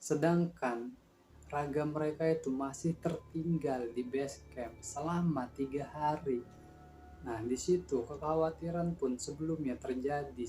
Sedangkan raga mereka itu masih tertinggal di base camp selama 3 hari. Nah, di situ kekhawatiran pun sebelumnya terjadi.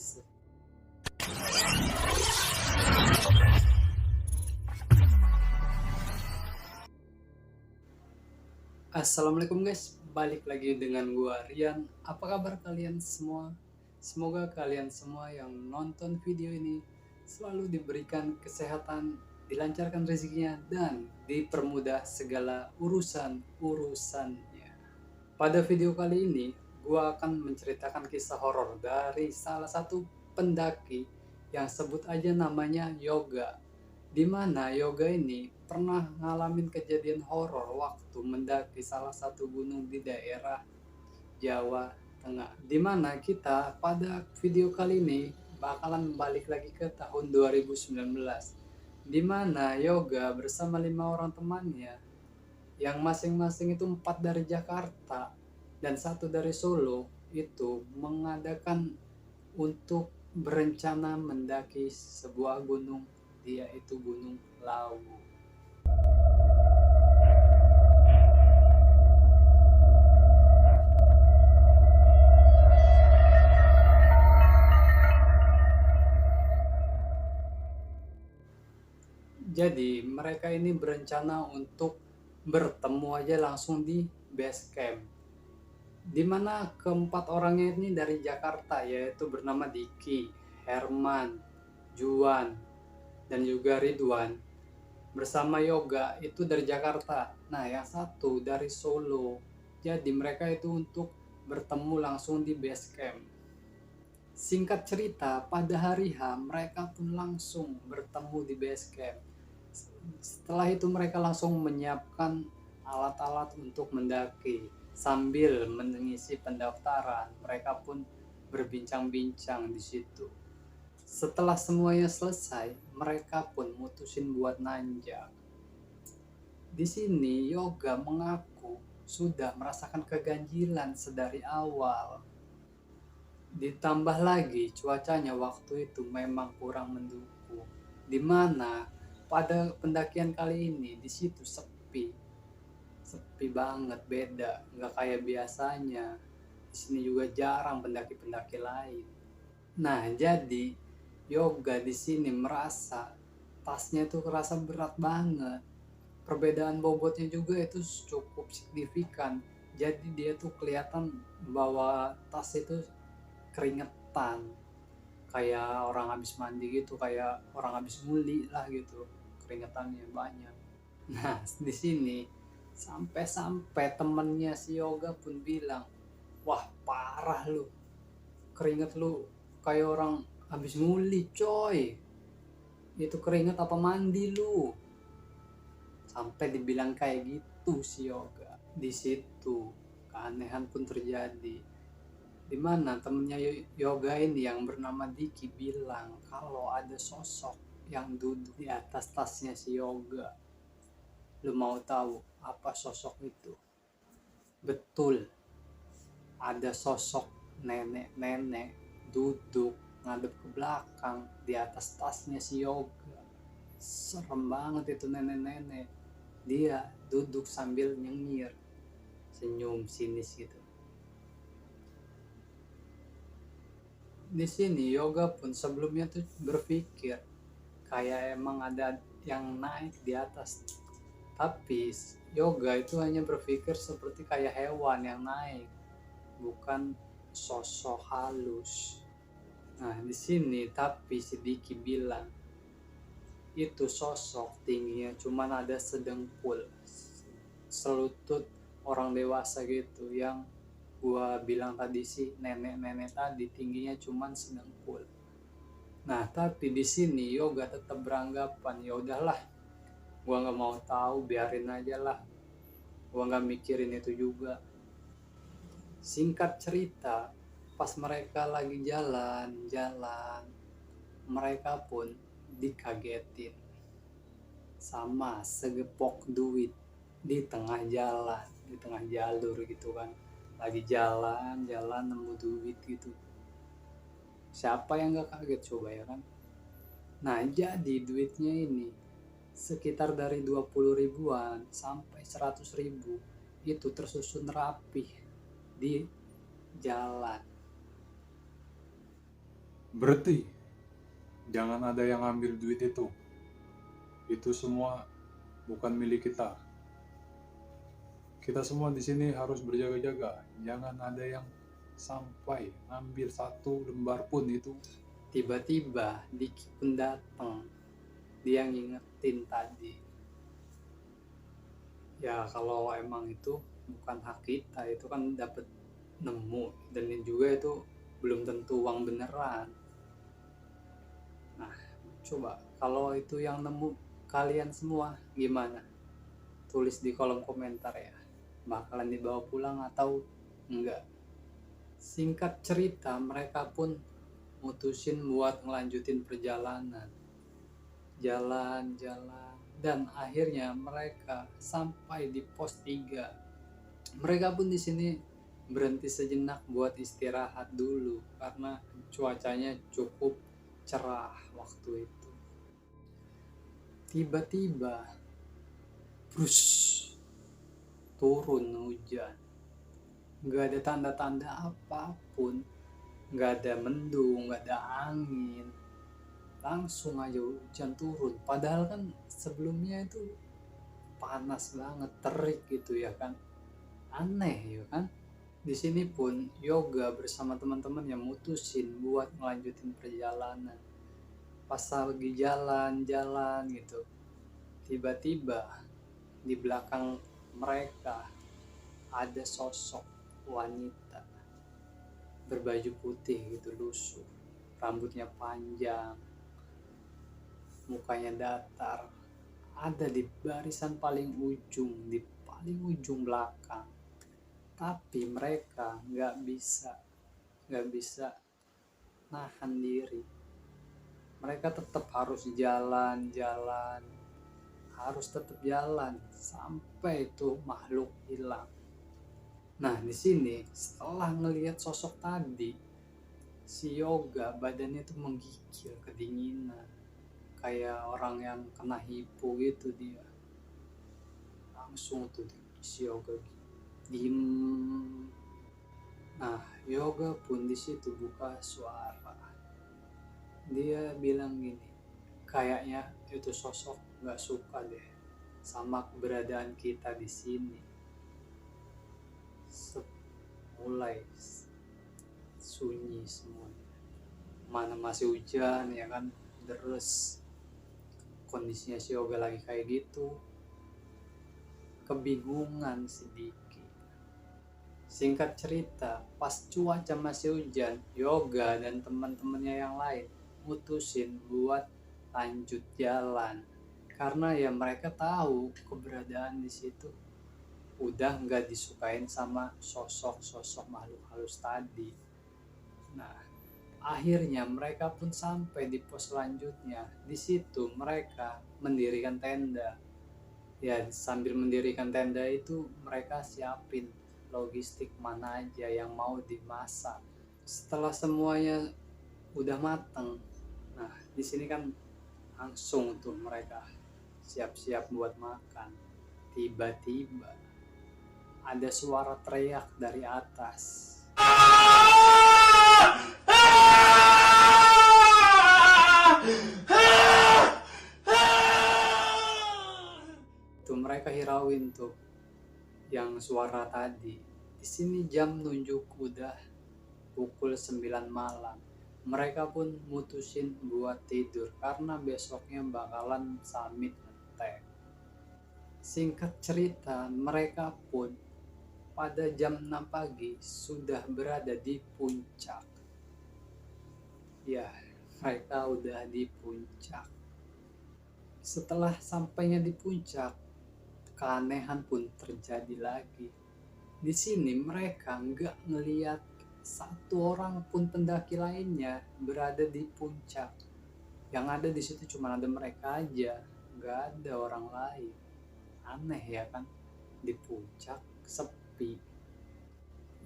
Assalamualaikum guys, balik lagi dengan gua Rian. Apa kabar kalian semua? Semoga kalian semua yang nonton video ini selalu diberikan kesehatan, dilancarkan rezekinya, dan dipermudah segala urusan-urusannya. Pada video kali ini, gua akan menceritakan kisah horor dari salah satu pendaki yang sebut aja namanya Yoga, di mana Yoga ini pernah ngalamin kejadian horor waktu mendaki salah satu gunung di daerah Jawa Tengah. Di mana kita pada video kali ini bakalan balik lagi ke tahun 2019, di mana Yoga bersama 5 orang temannya yang masing-masing itu 4 dari Jakarta dan 1 dari Solo itu mengadakan untuk berencana mendaki sebuah gunung, yaitu Gunung Lawu. Jadi mereka ini berencana untuk bertemu aja langsung di base camp, dimana keempat orangnya ini dari Jakarta, yaitu bernama Diki, Herman, Juan, dan juga Ridwan. Bersama Yoga itu dari Jakarta. Nah, yang satu dari Solo. Jadi mereka itu untuk bertemu langsung di base camp. Singkat cerita, pada hari H mereka pun langsung bertemu di base camp. Setelah itu mereka langsung menyiapkan alat-alat untuk mendaki. Sambil mengisi pendaftaran, mereka pun berbincang-bincang di situ. Setelah semuanya selesai, mereka pun mutusin buat nanjak. Di sini Yoga mengaku sudah merasakan keganjilan sedari awal. Ditambah lagi cuacanya waktu itu memang kurang mendukung, di mana pada pendakian kali ini di situ sepi banget, beda, nggak kayak biasanya. Di sini juga jarang pendaki-pendaki lain. Nah, jadi Yoga di sini merasa tasnya itu kerasa berat banget. Perbedaan bobotnya juga itu cukup signifikan. Jadi dia tuh kelihatan bawa tas itu keringetan, kayak orang habis mandi gitu, kayak orang habis muli lah gitu, keringetannya banyak. Nah, di sini sampai temennya si Yoga pun bilang, wah parah lu, keringet lu kayak orang habis muli coy, itu keringet apa mandi lu, sampai dibilang kayak gitu si Yoga. Di situ keanehan pun terjadi, dimana temennya Yoga ini yang bernama Diki bilang kalau ada sosok yang duduk di atas tasnya si Yoga. Lu mau tahu apa sosok itu? Betul, ada sosok nenek-nenek duduk ngadep ke belakang di atas tasnya si Yoga. Serem banget itu nenek-nenek. Dia duduk sambil nyengir, senyum sinis gitu. Di sini Yoga pun sebelumnya tuh berpikir kayak emang ada yang naik di atas. Tapi Yoga itu hanya berpikir seperti kayak hewan yang naik, bukan sosok halus. Nah, di sini tapi si Diki bilang itu sosok tingginya cuman ada sedengkul, selutut orang dewasa gitu. Yang gua bilang tadi sih nenek-nenek tadi tingginya cuman sedengkul. Nah, tapi di sini Yoga tetap beranggapan ya udahlah, gua nggak mau tahu, biarin aja lah, gua nggak mikirin itu juga. Singkat cerita, pas mereka lagi jalan-jalan, mereka pun dikagetin sama segepok duit di tengah jalan, di tengah jalur gitu kan. Lagi jalan-jalan nemu duit gitu. Siapa yang gak kaget coba ya kan? Nah, jadi duitnya ini sekitar dari 20 ribuan sampai 100 ribu itu tersusun rapih di jalan. Berarti jangan ada yang ambil duit itu. Itu semua bukan milik kita. Kita semua di sini harus berjaga-jaga. Jangan ada yang sampai ambil satu lembar pun itu. Tiba-tiba Diki pun datang, dia ngingetin tadi, ya kalau emang itu bukan hak kita, itu kan dapat nemu, dan juga itu belum tentu uang beneran. Nah, coba kalau itu yang nemu kalian semua gimana? Tulis di kolom komentar ya, bakalan dibawa pulang atau enggak. Singkat cerita, mereka pun mutusin buat ngelanjutin perjalanan, jalan-jalan, dan akhirnya mereka sampai di pos 3. Mereka pun di sini berhenti sejenak buat istirahat dulu karena cuacanya cukup cerah waktu itu. Tiba-tiba brus, turun hujan. Nggak ada tanda-tanda apapun, nggak ada mendung, nggak ada angin, langsung aja hujan turun. Padahal kan sebelumnya itu panas banget, terik gitu ya kan, aneh ya kan. Di sini pun Yoga bersama teman-teman yang mutusin buat ngelanjutin perjalanan. Pas lagi jalan-jalan gitu, tiba-tiba di belakang mereka ada sosok wanita berbaju putih gitu, lusuh, rambutnya panjang, mukanya datar, ada di barisan paling ujung, di paling ujung belakang. Tapi mereka nggak bisa nahan diri. Mereka tetap harus jalan-jalan, harus tetap jalan sampai itu makhluk hilang. Nah, di sini setelah ngelihat sosok tadi, si Yoga badannya tuh menggigil kedinginan, kayak orang yang kena hipo gitu dia. Langsung tuh si Yoga diem. Nah, Yoga pun di situ buka suara. Dia bilang gini, kayaknya itu sosok nggak suka deh sama keberadaan kita di sini. Mulai sunyi semuanya. Mana masih hujan ya kan, terus kondisinya si Yoga lagi kayak gitu, kebingungan sedikit. Singkat cerita, pas cuaca masih hujan, Yoga dan teman-temannya yang lain mutusin buat lanjut jalan karena ya mereka tahu keberadaan di situ udah nggak disukain sama sosok-sosok makhluk halus tadi. Nah, akhirnya mereka pun sampai di pos selanjutnya. Di situ mereka mendirikan tenda. Ya, sambil mendirikan tenda itu mereka siapin logistik mana aja yang mau dimasak. Setelah semuanya udah mateng, nah di sini kan langsung tuh mereka siap-siap buat makan. Tiba-tiba ada suara teriak dari atas. Tuh mereka hirauin tuh yang suara tadi. Di sini jam nunjuk udah pukul 9 malam. Mereka pun mutusin buat tidur karena besoknya bakalan summit ngetek. Singkat cerita, mereka pun pada jam 6 pagi sudah berada di puncak. Ya, mereka udah di puncak. Setelah sampainya di puncak, keanehan pun terjadi lagi. Di sini mereka nggak ngeliat satu orang pun pendaki lainnya berada di puncak. Yang ada di situ cuma ada mereka aja, nggak ada orang lain. Aneh ya kan, di puncak sepi.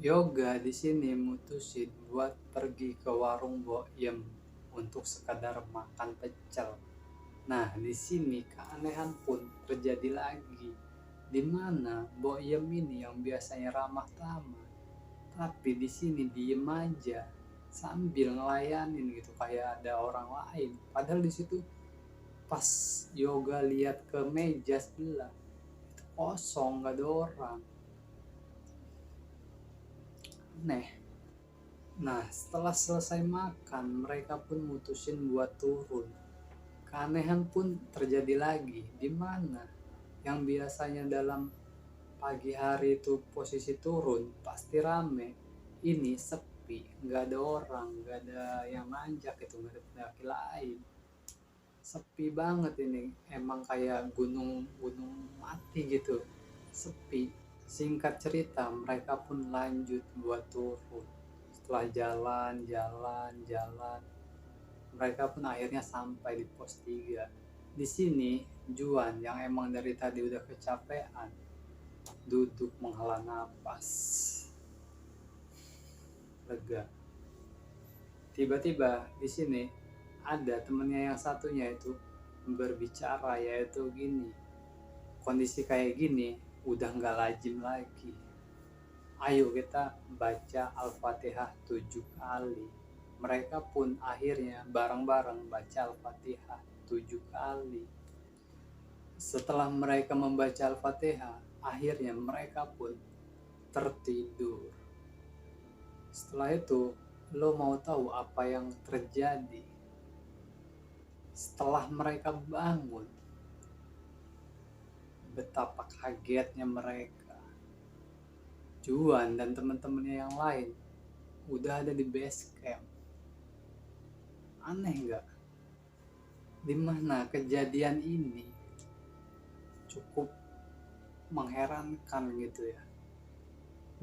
Yoga di sini mutusin buat pergi ke warung Boyem untuk sekadar makan pecel. Nah, di sini keanehan pun terjadi lagi, di mana Boyem ini yang biasanya ramah tamah, tapi di sini diem aja sambil ngelayanin gitu kayak ada orang lain. Padahal di situ pas Yoga lihat ke meja sebelah itu kosong, nggak ada orang. Aneh. Nah, setelah selesai makan, mereka pun mutusin buat turun. Keanehan pun terjadi lagi, di mana yang biasanya dalam pagi hari itu posisi turun pasti rame, ini sepi, nggak ada orang, nggak ada yang nanjak itu, nggak ada pendaki lain, sepi banget ini, emang kayak gunung mati gitu, sepi. Singkat cerita, mereka pun lanjut buat turun. Setelah jalan, mereka pun akhirnya sampai di pos 3. Di sini Juan yang emang dari tadi udah kecapean duduk menghela napas lega. Tiba-tiba di sini ada temennya yang satunya itu berbicara, yaitu gini, kondisi kayak gini udah nggak lazim lagi, ayo kita baca Al-Fatihah 7 kali. Mereka pun akhirnya bareng-bareng baca Al-Fatihah 7 kali. Setelah mereka membaca Al-Fatihah, akhirnya mereka pun tertidur. Setelah itu, lo mau tahu apa yang terjadi? Setelah mereka bangun, betapa kagetnya mereka. Juan dan teman-temannya yang lain udah ada di base camp. Aneh nggak? Dimana kejadian ini cukup mengherankan gitu ya.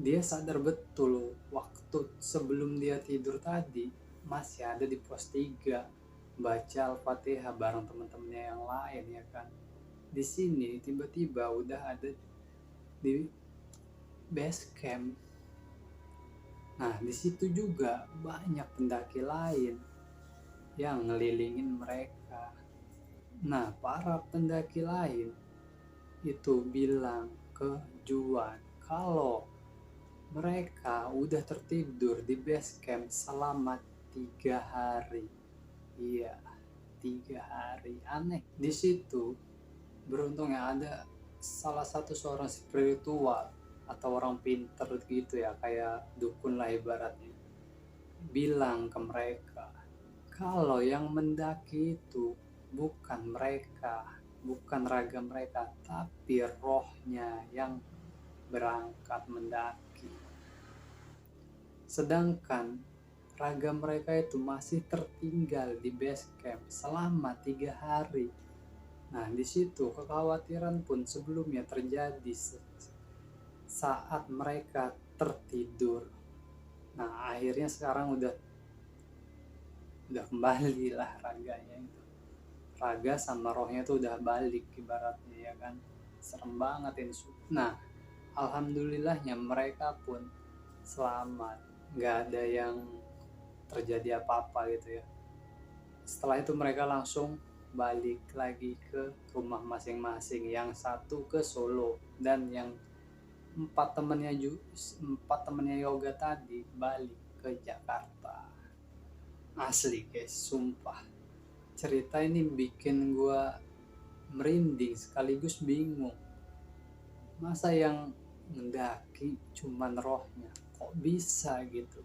Dia sadar betul waktu sebelum dia tidur tadi masih ada di pos 3 baca Al-Fatihah bareng teman-temannya yang lain ya kan. Di sini tiba-tiba udah ada di base camp. Nah, di situ juga banyak pendaki lain yang ngelilingin mereka. Nah, para pendaki lain itu bilang ke Juan kalau mereka udah tertidur di base camp selama 3 hari. Iya, 3 hari. Aneh. Di situ beruntungnya ada salah satu seorang spiritual atau orang pinter gitu ya, kayak dukun lah ibaratnya, bilang ke mereka kalau yang mendaki itu bukan mereka, bukan raga mereka, tapi rohnya yang berangkat mendaki. Sedangkan raga mereka itu masih tertinggal di base camp selama 3 hari. Nah, di situ kekhawatiran pun sebelumnya terjadi saat mereka tertidur. Nah, akhirnya sekarang udah kembali lah raganya itu. Raga sama rohnya tuh udah balik ibaratnya ya kan. Serem banget ini. Nah, alhamdulillahnya mereka pun selamat, nggak ada yang terjadi apa-apa gitu ya. Setelah itu mereka langsung balik lagi ke rumah masing-masing, yang satu ke Solo dan yang empat temennya Yoga tadi balik ke Jakarta. Asli guys, sumpah cerita ini bikin gua merinding sekaligus bingung. Masa yang mendaki cuman rohnya, kok bisa gitu?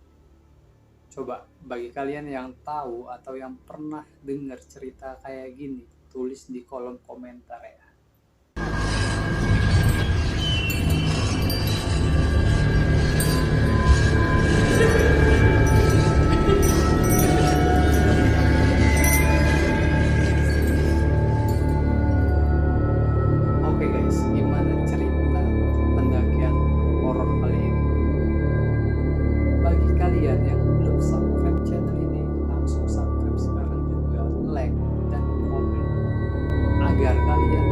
Coba bagi kalian yang tahu atau yang pernah dengar cerita kayak gini, tulis di kolom komentar ya. Oke guys, gimana cerita pendakian horor kali ini? Bagi kalian yang belum subscribe channel ini, langsung subscribe sekarang juga, like dan komen agar kalian